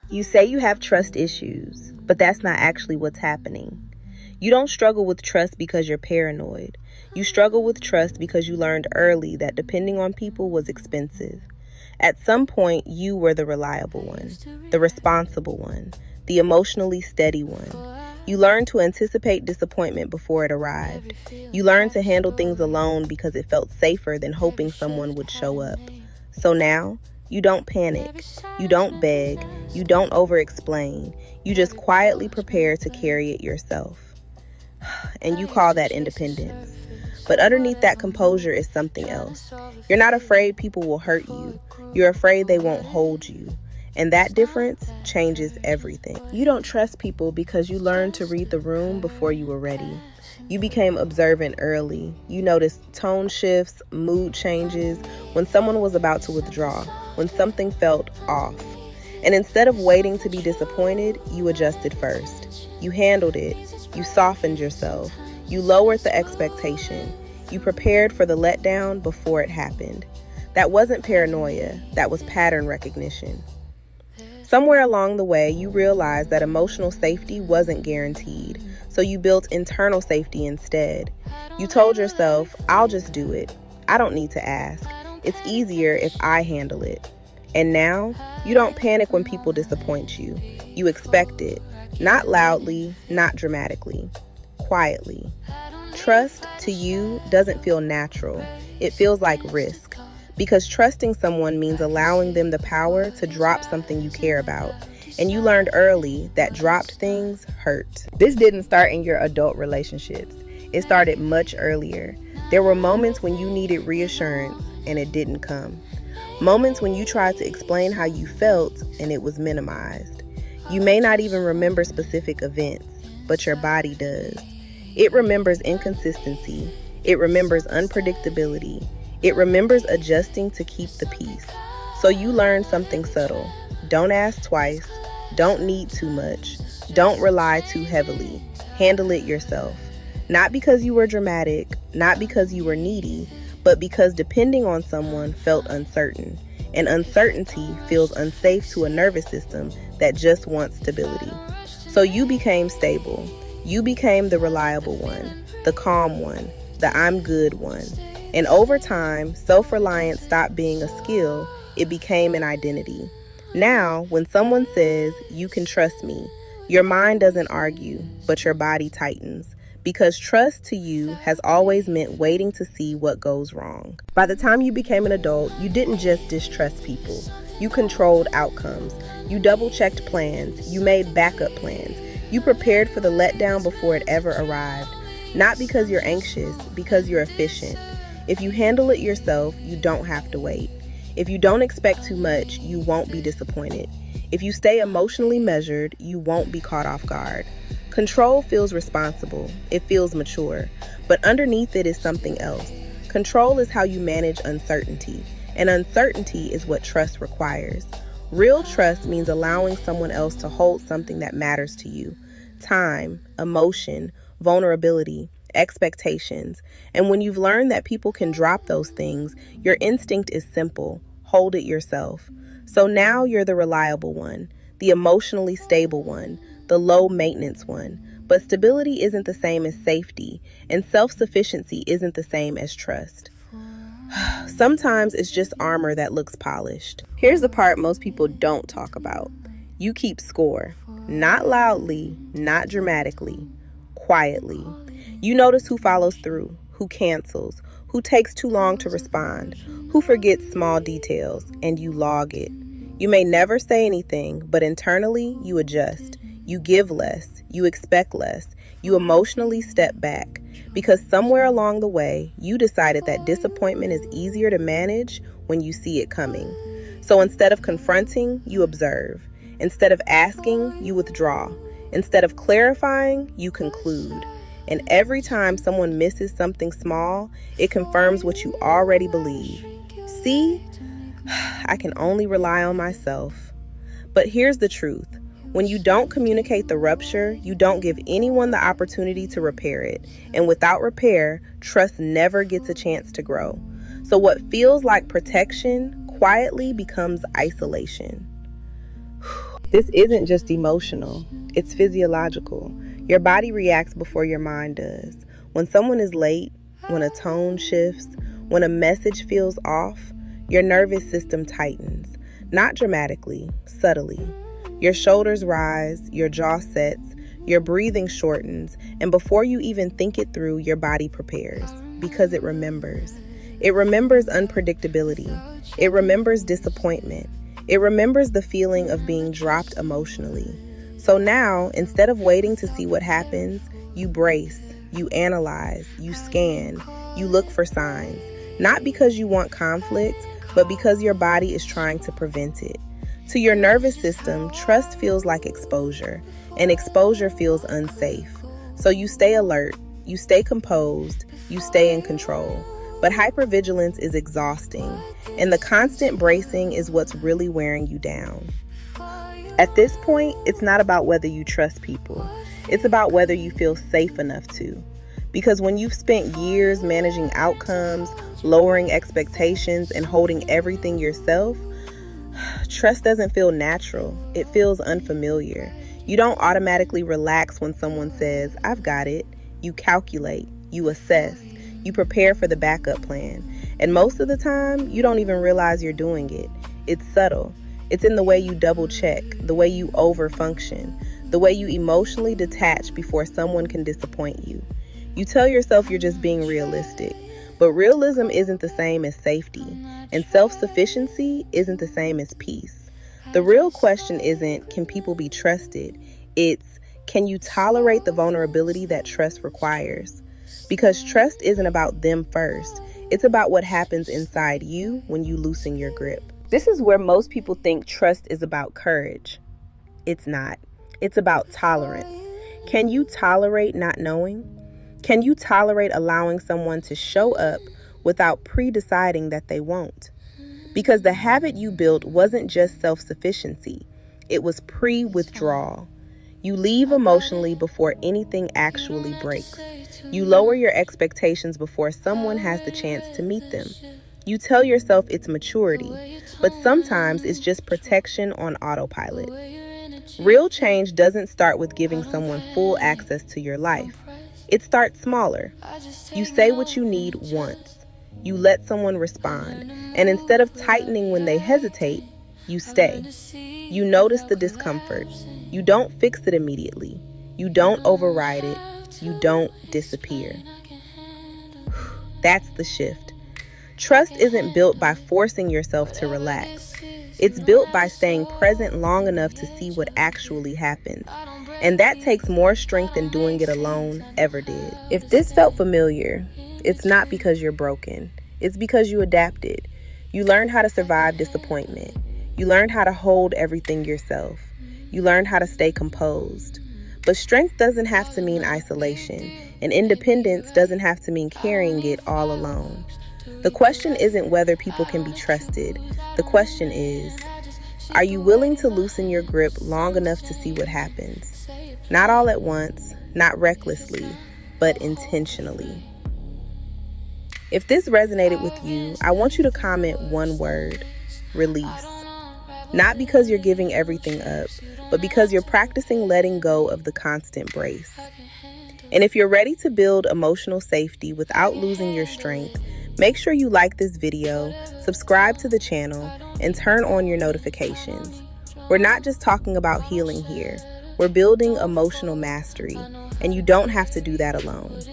You say you have trust issues, but that's not actually what's happening. You don't struggle with trust because you're paranoid. You struggle with trust because you learned early that depending on people was expensive. At some point, you were the reliable one, the responsible one, the emotionally steady one. You learned to anticipate disappointment before it arrived. You learned to handle things alone because it felt safer than hoping someone would show up. So now, you don't panic, you don't beg, you don't over-explain. You just quietly prepare to carry it yourself. And you call that independence. But underneath that composure is something else. You're not afraid people will hurt you. You're afraid they won't hold you. And that difference changes everything. You don't trust people because you learned to read the room before you were ready. You became observant early. You noticed tone shifts, mood changes, when someone was about to withdraw, when something felt off. And instead of waiting to be disappointed, you adjusted first. You handled it. You softened yourself. You lowered the expectation. You prepared for the letdown before it happened. That wasn't paranoia. That was pattern recognition. Somewhere along the way, you realized that emotional safety wasn't guaranteed, so you built internal safety instead. You told yourself, I'll just do it. I don't need to ask. It's easier if I handle it. And now, you don't panic when people disappoint you. You expect it. Not loudly, not dramatically. Quietly. Trust to you doesn't feel natural. It feels like risk. Because trusting someone means allowing them the power to drop something you care about. And you learned early that dropped things hurt. This didn't start in your adult relationships. It started much earlier. There were moments when you needed reassurance and it didn't come. Moments when you tried to explain how you felt and it was minimized. You may not even remember specific events, but your body does. It remembers inconsistency. It remembers unpredictability. It remembers adjusting to keep the peace. So you learn something subtle. Don't ask twice. Don't need too much. Don't rely too heavily. Handle it yourself. Not because you were dramatic, not because you were needy, but because depending on someone felt uncertain. And uncertainty feels unsafe to a nervous system that just wants stability. So you became stable. You became the reliable one, the calm one, the I'm good one. And over time, self-reliance stopped being a skill, it became an identity. Now, when someone says, you can trust me, your mind doesn't argue, but your body tightens. Because trust to you has always meant waiting to see what goes wrong. By the time you became an adult, you didn't just distrust people. You controlled outcomes. You double-checked plans. You made backup plans. You prepared for the letdown before it ever arrived. Not because you're anxious, because you're efficient. If you handle it yourself, you don't have to wait. If you don't expect too much, you won't be disappointed. If you stay emotionally measured, you won't be caught off guard. Control feels responsible. It feels mature. But underneath it is something else. Control is how you manage uncertainty. And uncertainty is what trust requires. Real trust means allowing someone else to hold something that matters to you. Time, emotion, vulnerability, expectations. And when you've learned that people can drop those things, your instinct is simple. Hold it yourself. So now you're the reliable one, the emotionally stable one, the low maintenance one. But stability isn't the same as safety, and self-sufficiency isn't the same as trust. Sometimes it's just armor that looks polished. Here's the part most people don't talk about. You keep score. Not loudly, not dramatically, quietly. You notice who follows through, who cancels, who takes too long to respond, who forgets small details, and you log it. You may never say anything, but internally you adjust. You give less, you expect less, you emotionally step back. Because somewhere along the way, you decided that disappointment is easier to manage when you see it coming. So instead of confronting, you observe. Instead of asking, you withdraw. Instead of clarifying, you conclude. And every time someone misses something small, it confirms what you already believe. See, I can only rely on myself. But here's the truth. When you don't communicate the rupture, you don't give anyone the opportunity to repair it. And without repair, trust never gets a chance to grow. So what feels like protection quietly becomes isolation. This isn't just emotional, it's physiological. Your body reacts before your mind does. When someone is late, when a tone shifts, when a message feels off, your nervous system tightens. Not dramatically, subtly. Your shoulders rise, your jaw sets, your breathing shortens, and before you even think it through, your body prepares because it remembers. It remembers unpredictability. It remembers disappointment. It remembers the feeling of being dropped emotionally. So now, instead of waiting to see what happens, you brace, you analyze, you scan, you look for signs. Not because you want conflict, but because your body is trying to prevent it. To your nervous system, trust feels like exposure, and exposure feels unsafe. So you stay alert, you stay composed, you stay in control. But hypervigilance is exhausting, and the constant bracing is what's really wearing you down. At this point, it's not about whether you trust people. It's about whether you feel safe enough to. Because when you've spent years managing outcomes, lowering expectations, and holding everything yourself, trust doesn't feel natural. It feels unfamiliar. You don't automatically relax when someone says, "I've got it." You calculate, you assess, you prepare for the backup plan. And most of the time, you don't even realize you're doing it. It's subtle. It's in the way you double check, the way you overfunction, the way you emotionally detach before someone can disappoint you. You tell yourself you're just being realistic, but realism isn't the same as safety, and self-sufficiency isn't the same as peace. The real question isn't, can people be trusted? It's, can you tolerate the vulnerability that trust requires? Because trust isn't about them first. It's about what happens inside you when you loosen your grip. This is where most people think trust is about courage. It's not. It's about tolerance. Can you tolerate not knowing? Can you tolerate allowing someone to show up without pre-deciding that they won't? Because the habit you built wasn't just self-sufficiency. It was pre-withdrawal. You leave emotionally before anything actually breaks. You lower your expectations before someone has the chance to meet them. You tell yourself it's maturity, but sometimes it's just protection on autopilot. Real change doesn't start with giving someone full access to your life. It starts smaller. You say what you need once. You let someone respond, and instead of tightening when they hesitate, you stay. You notice the discomfort. You don't fix it immediately. You don't override it. You don't disappear. That's the shift. Trust isn't built by forcing yourself to relax. It's built by staying present long enough to see what actually happens. And that takes more strength than doing it alone ever did. If this felt familiar, it's not because you're broken. It's because you adapted. You learned how to survive disappointment. You learned how to hold everything yourself. You learned how to stay composed. But strength doesn't have to mean isolation, and independence doesn't have to mean carrying it all alone. The question isn't whether people can be trusted. The question is, are you willing to loosen your grip long enough to see what happens? Not all at once, not recklessly, but intentionally. If this resonated with you, I want you to comment one word: release. Not because you're giving everything up, but because you're practicing letting go of the constant brace. And if you're ready to build emotional safety without losing your strength, make sure you like this video, subscribe to the channel, and turn on your notifications. We're not just talking about healing here. We're building emotional mastery, and you don't have to do that alone.